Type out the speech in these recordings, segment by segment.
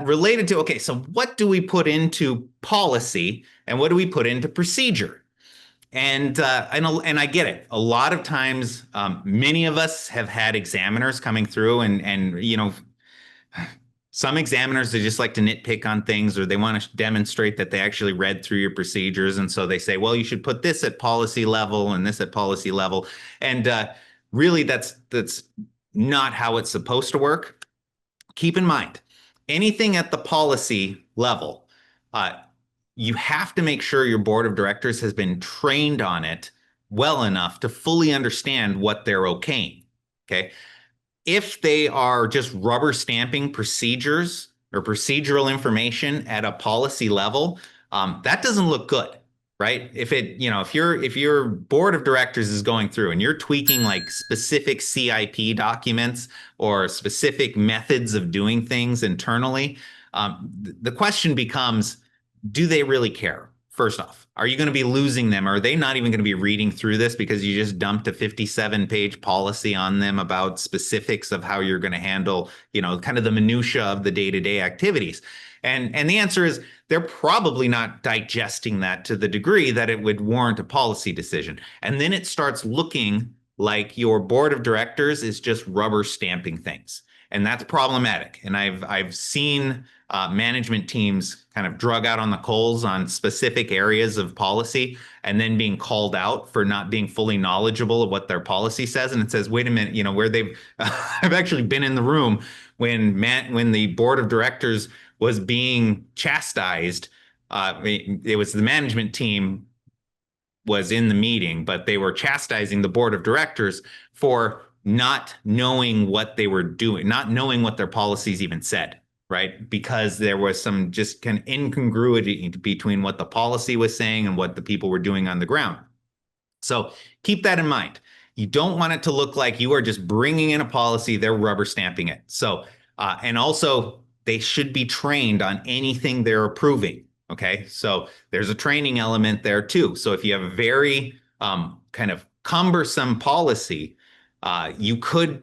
related to, okay, so what do we put into policy and what do we put into procedure? And I get it. A lot of times, many of us have had examiners coming through, and some examiners, they just like to nitpick on things, or they want to demonstrate that they actually read through your procedures, and so they say, well, you should put this at policy level and this at policy level, and really, that's not how it's supposed to work. Keep in mind, anything at the policy level, you have to make sure your board of directors has been trained on it well enough to fully understand what they're okaying. Okay. If they are just rubber stamping procedures or procedural information at a policy level, that doesn't look good, right? If your board of directors is going through and you're tweaking like specific CIP documents or specific methods of doing things internally, the question becomes, do they really care? First off, are you going to be losing them? Are they not even going to be reading through this because you just dumped a 57-page policy on them about specifics of how you're going to handle, kind of the minutia of the day-to-day activities? And the answer is they're probably not digesting that to the degree that it would warrant a policy decision. And then it starts looking like your board of directors is just rubber stamping things. And that's problematic. And I've seen management teams kind of drug out on the coals on specific areas of policy and then being called out for not being fully knowledgeable of what their policy says. And it says, wait a minute, where they've, I've actually been in the room when the board of directors was being chastised. It was the management team was in the meeting, but they were chastising the board of directors for not knowing what they were doing, not knowing what their policies even said, right? Because there was some just kind of incongruity between what the policy was saying and what the people were doing on the ground. So keep that in mind. You don't want it to look like you are just bringing in a policy, they're rubber stamping it. So, and also they should be trained on anything they're approving. Okay. So there's a training element there too. So if you have a very kind of cumbersome policy, you could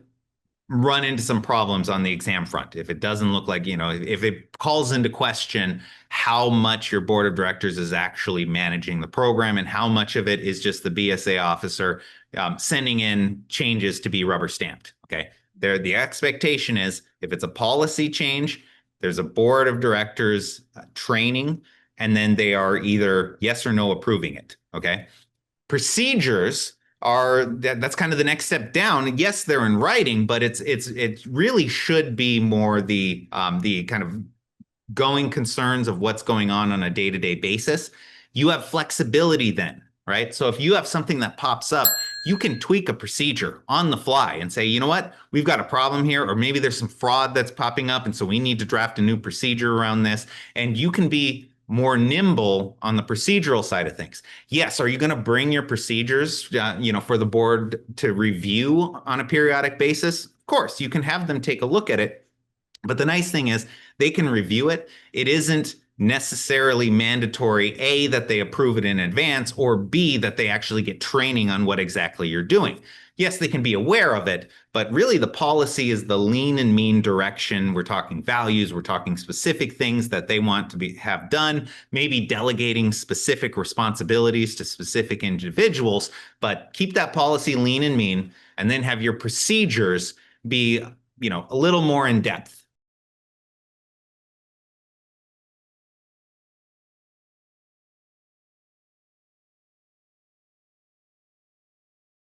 run into some problems on the exam front if it doesn't look like, if it calls into question how much your board of directors is actually managing the program and how much of it is just the BSA officer sending in changes to be rubber stamped. Okay. The expectation is if it's a policy change, there's a board of directors training, and then they are either yes or no approving it. Okay. Procedures that's kind of the next step down. Yes, they're in writing, but it really should be more the kind of going concerns of what's going on a day-to-day basis. You have flexibility then, right? So if you have something that pops up, you can tweak a procedure on the fly and say, you know what, we've got a problem here, or maybe there's some fraud that's popping up, and so we need to draft a new procedure around this. And you can be more nimble on the procedural side of things. Yes, are you going to bring your procedures, for the board to review on a periodic basis? Of course, you can have them take a look at it. But the nice thing is they can review it. It isn't necessarily mandatory, A, that they approve it in advance, or B, that they actually get training on what exactly you're doing. Yes, they can be aware of it, but really the policy is the lean and mean direction. We're talking values, we're talking specific things that they want to have done, maybe delegating specific responsibilities to specific individuals, but keep that policy lean and mean, and then have your procedures be, a little more in depth.